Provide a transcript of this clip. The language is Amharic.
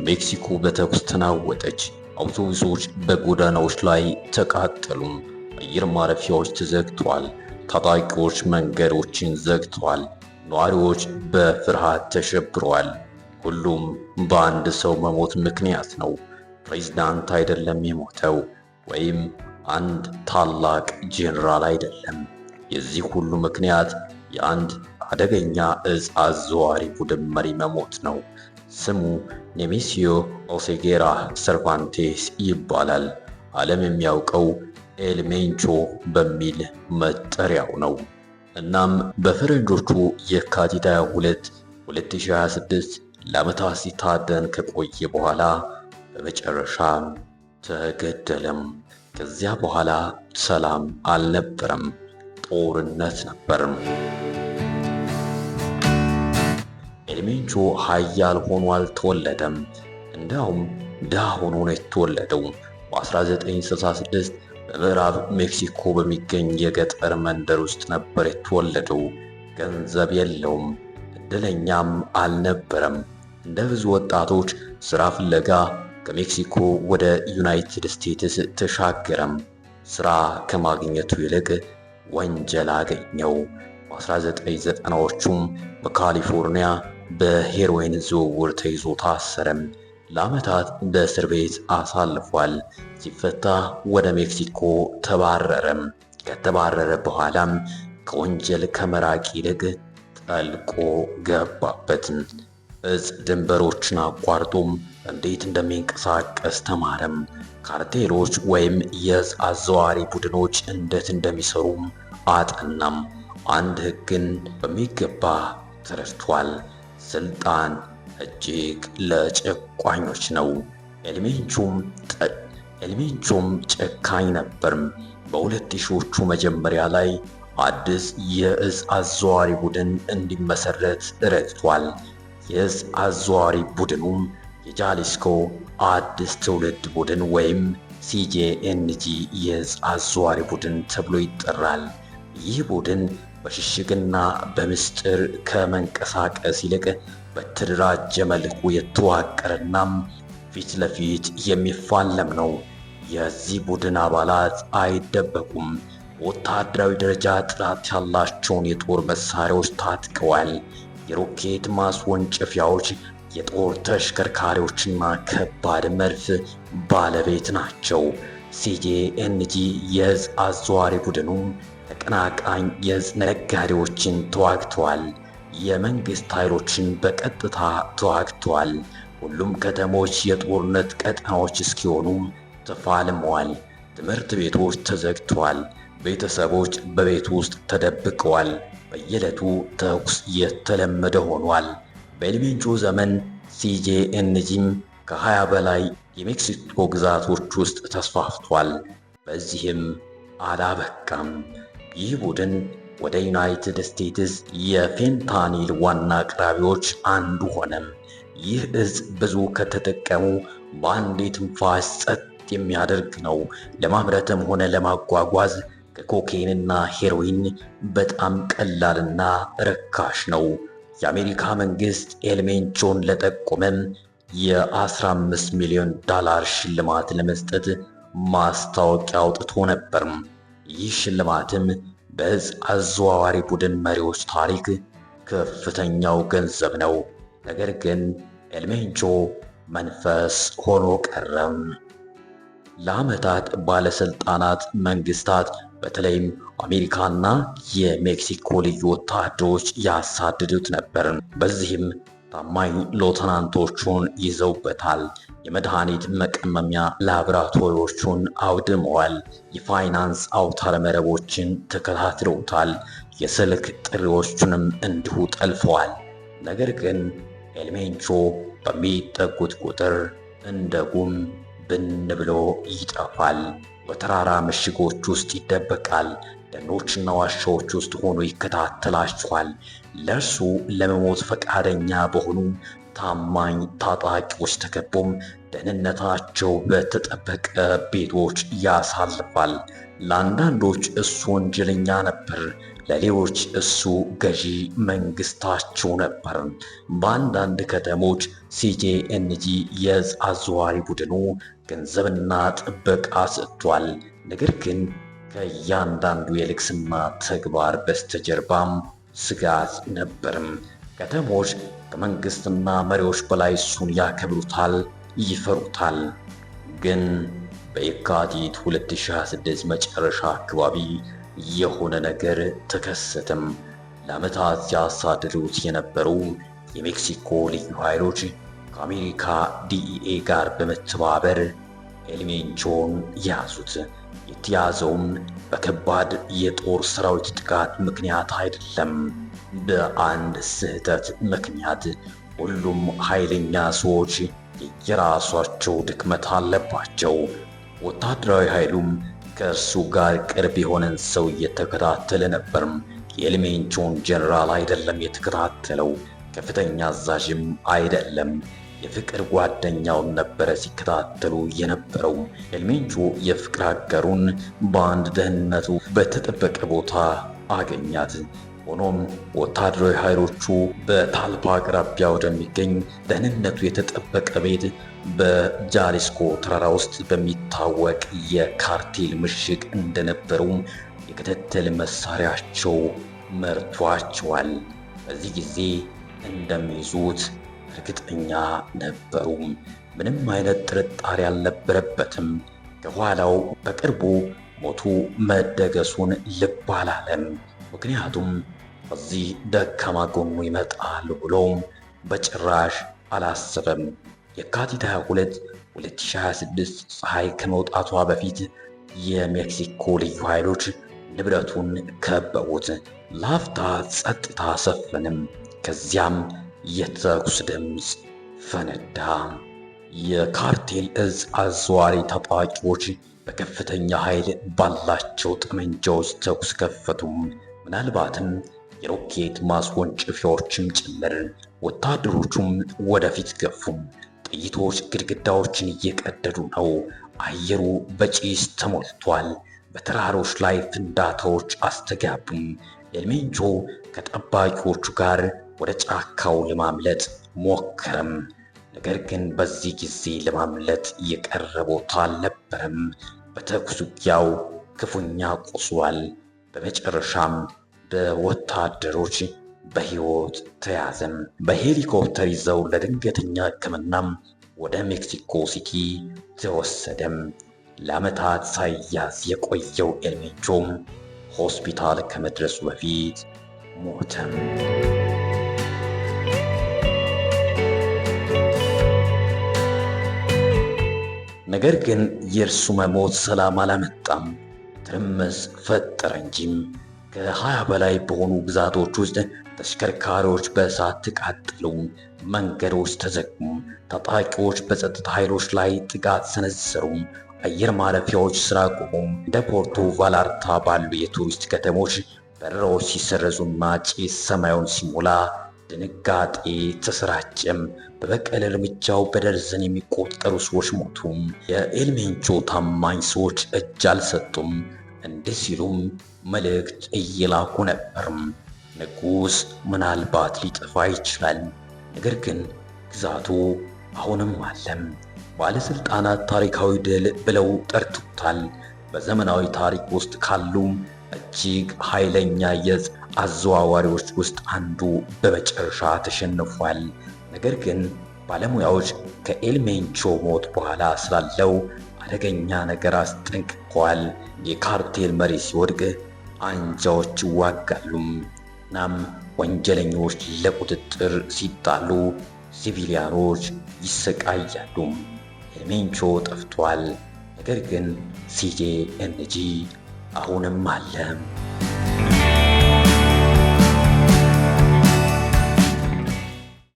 ሜክሲኮ በተኩስ ተናወጠች። አውቶቡሶች በጎዳናዎች ላይ ተቃጠሉ። አየር ማረፊያዎች ተዘግተዋል። ታጣቂዎች መንገዶችን ዘግተዋል። ነዋሪዎች በፍርሃት ተሸብረዋል። ሁሉም በአንድ ሰው መሞት ምክንያት ነው። ፕሬዝዳንት አይደለም የሞተው፣ ወይም አንድ ታላቅ ጄኔራል አይደለም። የዚህ ሁሉ ምክንያት የአንድ አደገኛ እጽ አዘዋዋሪ ቡድን መሪ መሞት ነው። ስሙ ኔሜሲዮ ኦሴጌራ ሰርቫንቴስ ይባላል። ዓለም የሚያውቀው ኤል ሜንቾ በሚል መጠሪያው ነው። እናም በፈረንጆቹ የካቲት 22 2026 ለዓመታት ሲታደን ከቆየ በኋላ በመጨረሻም ተገደለም። ከዚያ በኋላ ሰላም አልነበረም፣ ጦርነት ነበር። ኤል ሜንቾ ኃያል ሆኖ አልተወለደም። እንዲያውም ድሃ ሆኖ ነው የተወለደው። በ1966 በምዕራብ ሜክሲኮ በሚገኝ የገጠር መንደር ውስጥ ነበር የተወለደው። ገንዘብ የለውም፣ እድለኛም አልነበረም። እንደ ብዙ ወጣቶች ሥራ ፍለጋ ከሜክሲኮ ወደ ዩናይትድ ስቴትስ ተሻገረም። ሥራ ከማግኘቱ ይልቅ ወንጀል አገኘው። በ1990ዎቹም በካሊፎርኒያ በሄሮይን ዝውውር ተይዞ ታሰረም። ለዓመታት በእስር ቤት አሳልፏል። ሲፈታ ወደ ሜክሲኮ ተባረረም። ከተባረረ በኋላም ከወንጀል ከመራቅ ይልቅ ጠልቆ ገባበት። እጽ ድንበሮችን አቋርጦም እንዴት እንደሚንቀሳቀስ ተማረም። ካርቴሎች ወይም የእጽ አዘዋሪ ቡድኖች እንዴት እንደሚሰሩም አጠናም። አንድ ሕግን በሚገባ ተረድቷል። ስልጣን እጅግ ለጨቋኞች ነው። ኤል ሜንቾም ጨካኝ ነበርም። በ2000ዎቹ መጀመሪያ ላይ አዲስ የእጽ አዘዋሪ ቡድን እንዲመሰረት ረድቷል። የእጽ አዘዋሪ ቡድኑም የጃሊስኮ አዲስ ትውልድ ቡድን ወይም ሲጄኤንጂ የእጽ አዘዋሪ ቡድን ተብሎ ይጠራል። ይህ ቡድን በሽሽግና በምስጢር ከመንቀሳቀስ ይልቅ በተደራጀ መልኩ የተዋቀረናም ፊት ለፊት የሚፋለም ነው። የዚህ ቡድን አባላት አይደበቁም። በወታደራዊ ደረጃ ጥራት ያላቸውን የጦር መሳሪያዎች ታጥቀዋል። የሮኬት ማስወንጨፊያዎች፣ የጦር ተሽከርካሪዎችና ከባድ መድፍ ባለቤት ናቸው። ሲጄኤንጂ የእጽ አዘዋሪ ቡድኑ ተቀናቃኝ የእጽ ነጋዴዎችን ተዋግተዋል። የመንግስት ኃይሎችን በቀጥታ ተዋግተዋል። ሁሉም ከተሞች የጦርነት ቀጠናዎች እስኪሆኑ ተፋልመዋል። ትምህርት ቤቶች ተዘግተዋል። ቤተሰቦች በቤት ውስጥ ተደብቀዋል። በየዕለቱ ተኩስ የተለመደ ሆኗል። በኤል ሜንቾ ዘመን ሲጄኤንጂም ከ20 በላይ የሜክሲኮ ግዛቶች ውስጥ ተስፋፍቷል። በዚህም አላበቃም። ይህ ቡድን ወደ ዩናይትድ ስቴትስ የፌንታኒል ዋና አቅራቢዎች አንዱ ሆነም። ይህ እጽ ብዙ ከተጠቀሙ በአንዴ ትንፋሽ ጸጥ የሚያደርግ ነው። ለማምረትም ሆነ ለማጓጓዝ ከኮኬንና ሄሮይን በጣም ቀላልና ርካሽ ነው። የአሜሪካ መንግስት ኤል ሜንቾን ለጠቆመም የ15 ሚሊዮን ዶላር ሽልማት ለመስጠት ማስታወቂያ አውጥቶ ነበር። ይህ ሽልማትም በእጽ አዘዋዋሪ ቡድን መሪዎች ታሪክ ከፍተኛው ገንዘብ ነው። ነገር ግን ኤል ሜንቾ መንፈስ ሆኖ ቀረም። ለዓመታት ባለስልጣናት፣ መንግስታት በተለይም አሜሪካና የሜክሲኮ ልዩ ወታደሮች ያሳድዱት ነበር። በዚህም ታማኝ ሌተናንቶቹን ይዘውበታል። የመድኃኒት መቀመሚያ ላቦራቶሪዎቹን አውድመዋል። የፋይናንስ አውታረ መረቦችን ተከታትለውታል። የስልክ ጥሪዎቹንም እንዲሁ ጠልፈዋል። ነገር ግን ኤል ሜንቾ በሚጠጉት ቁጥር እንደ ጉም ብን ብሎ ይጠፋል። በተራራ ምሽጎች ውስጥ ይደበቃል። ደኖችና ዋሻዎች ውስጥ ሆኖ ይከታተላቸዋል። ለእርሱ ለመሞት ፈቃደኛ በሆኑ ታማኝ ታጣቂዎች ተከቦም ደህንነታቸው በተጠበቀ ቤቶች ያሳልፋል። ለአንዳንዶች እሱ ወንጀለኛ ነበር፣ ለሌሎች እሱ ገዢ መንግስታቸው ነበር። በአንዳንድ ከተሞች ሲጄኤንጂ የእጽ አዘዋዋሪ ቡድኑ ገንዘብና ጥበቃ ሰጥቷል። ነገር ግን ከእያንዳንዱ የልግስና ተግባር በስተጀርባም ስጋት ነበርም። ከተሞች ከመንግስትና መሪዎች በላይ እሱን ያከብሩታል፣ ይፈሩታል። ግን በየካቲት 2026 መጨረሻ አካባቢ የሆነ ነገር ተከሰተም። ለዓመታት ሲያሳድዱት የነበሩ የሜክሲኮ ልዩ ኃይሎች ከአሜሪካ ዲኢኤ ጋር በመተባበር ኤልሜንቾን ያዙት። የተያዘውም በከባድ የጦር ሰራዊት ጥቃት ምክንያት አይደለም፣ በአንድ ስህተት ምክንያት። ሁሉም ኃይለኛ ሰዎች የራሳቸው ድክመት አለባቸው። ወታደራዊ ኃይሉም ከእርሱ ጋር ቅርብ የሆነን ሰው እየተከታተለ ነበር። የኤልሜንቾን ጀነራል አይደለም የተከታተለው፣ ከፍተኛ አዛዥም አይደለም፣ የፍቅር ጓደኛውን ነበረ ሲከታተሉ የነበረው። ኤልሜንቾ የፍቅር አጋሩን በአንድ ደህንነቱ በተጠበቀ ቦታ አገኛት። ሆኖም ወታደራዊ ኃይሎቹ በታልፓ አቅራቢያ ወደሚገኝ ደህንነቱ የተጠበቀ ቤት በጃሊስኮ ተራራ ውስጥ በሚታወቅ የካርቴል ምሽግ እንደነበሩ የክትትል መሳሪያቸው መርቷቸዋል። በዚህ ጊዜ እንደሚይዙት እርግጠኛ ነበሩ። ምንም አይነት ጥርጣሬ አልነበረበትም። ከኋላው በቅርቡ ሞቱ መደገሱን ልብ አላለም። ምክንያቱም በዚህ ደካማ ጎኑ ይመጣል ብሎም በጭራሽ አላሰበም። የካቲት 22 2026 ፀሐይ ከመውጣቷ በፊት የሜክሲኮ ልዩ ኃይሎች ንብረቱን ከበቡት። ለአፍታ ጸጥታ ሰፈንም። ከዚያም የተኩስ ድምፅ ፈነዳ። የካርቴል እጽ አዘዋሪ ታጣቂዎች በከፍተኛ ኃይል ባላቸው ጠመንጃዎች ተኩስ ከፈቱም። ምናልባትም የሮኬት ማስወንጨፊያዎችም ጭምር። ወታደሮቹም ወደፊት ገፉም። ጥይቶች ግድግዳዎችን እየቀደዱ ነው። አየሩ በጭስ ተሞልቷል። በተራሮች ላይ ፍንዳታዎች አስተጋቡም። ኤልሜንቾ ከጠባቂዎቹ ጋር ወደ ጫካው ለማምለጥ ሞከረም። ነገር ግን በዚህ ጊዜ ለማምለጥ የቀረ ቦታ አልነበረም። በተኩስ ውጊያው ክፉኛ ቆስሏል። በመጨረሻም በወታደሮች በሕይወት ተያዘም። በሄሊኮፕተር ይዘው ለድንገተኛ ሕክምናም ወደ ሜክሲኮ ሲቲ ተወሰደም። ለዓመታት ሳይያዝ የቆየው ኤልሜንቾም ሆስፒታል ከመድረሱ በፊት ሞተም። ነገር ግን የእርሱ መሞት ሰላም አላመጣም፣ ትርምስ ፈጠረ እንጂም። ከ20 በላይ በሆኑ ግዛቶች ውስጥ ተሽከርካሪዎች በእሳት ተቃጠሉ፣ መንገዶች ተዘጉ፣ ታጣቂዎች በጸጥታ ኃይሎች ላይ ጥቃት ሰነዘሩ፣ አየር ማረፊያዎች ስራ ቆሙ። እንደ ፖርቶ ቫላርታ ባሉ የቱሪስት ከተሞች በረራዎች ሲሰረዙና ጭስ ሰማዩን ሲሞላ ድንጋጤ ተሰራጨም። በበቀል እርምጃው በደርዘን የሚቆጠሩ ሰዎች ሞቱ። የኤልሜንቾ ታማኝ ሰዎች እጅ አልሰጡም። እንዲህ ሲሉም መልእክት እየላኩ ነበር። ንጉሥ ምናልባት ሊጠፋ ይችላል፣ ነገር ግን ግዛቱ አሁንም አለም። ባለስልጣናት ታሪካዊ ድል ብለው ጠርቶታል። በዘመናዊ ታሪክ ውስጥ ካሉ እጅግ ኃይለኛ የእጽ አዘዋዋሪዎች ውስጥ አንዱ በመጨረሻ ተሸንፏል። ነገር ግን ባለሙያዎች ከኤልሜንቾ ሞት በኋላ ስላለው አደገኛ ነገር አስጠንቅቀዋል። የካርቴል መሪ ሲወድቅ አንጃዎች ይዋጋሉ። እናም ወንጀለኞች ለቁጥጥር ሲጣሉ ሲቪሊያኖች ይሰቃያሉ። ኤልሜንቾ ጠፍቷል፣ ነገር ግን ሲጄኤንጂ አሁንም አለ።